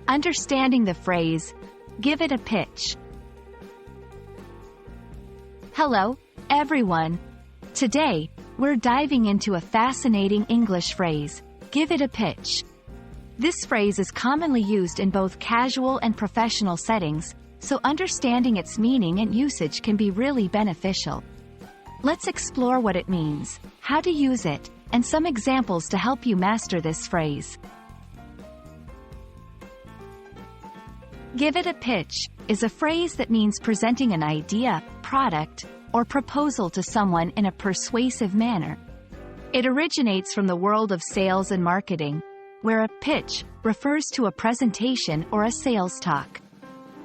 Understanding the phrase, give it a pitch. Hello, everyone. Today, we're diving into a fascinating English phrase, give it a pitch. This phrase is commonly used in both casual and professional settings, so understanding its meaning and usage can be really beneficial. Let's explore what it means, how to use it, and some examples to help you master this phrase. Give it a pitch is a phrase that means presenting an idea, product, or proposal to someone in a persuasive manner. It originates from the world of sales and marketing, where a pitch refers to a presentation or a sales talk.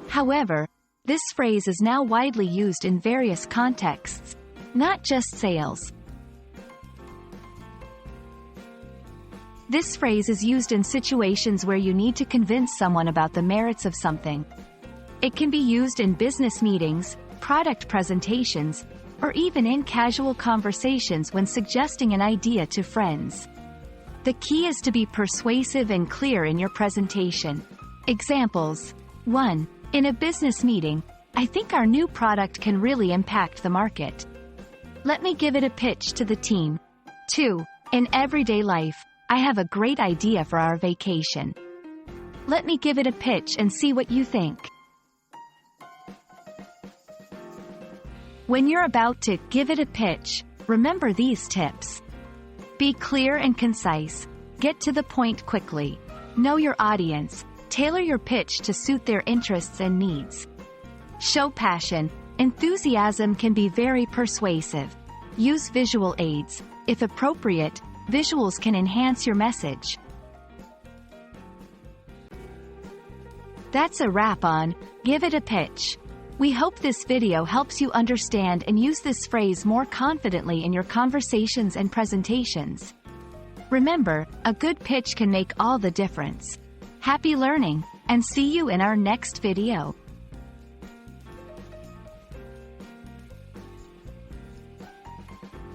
However, this phrase is now widely used in various contexts, not just sales. This phrase is used in situations where you need to convince someone about the merits of something. It can be used in business meetings, product presentations, or even in casual conversations when suggesting an idea to friends. The key is to be persuasive and clear in your presentation. Examples. 1. In a business meeting, I think our new product can really impact the market. Let me give it a pitch to the team. 2. In everyday life, I have a great idea for our vacation. Let me give it a pitch and see what you think. When you're about to give it a pitch, remember these tips. Be clear and concise. Get to the point quickly. Know your audience. Tailor your pitch to suit their interests and needs. Show passion. Enthusiasm can be very persuasive. Use visual aids. If appropriate, visuals can enhance your message. That's a wrap on Give It a Pitch. We hope this video helps you understand and use this phrase more confidently in your conversations and presentations. Remember, a good pitch can make all the difference. Happy learning, and see you in our next video.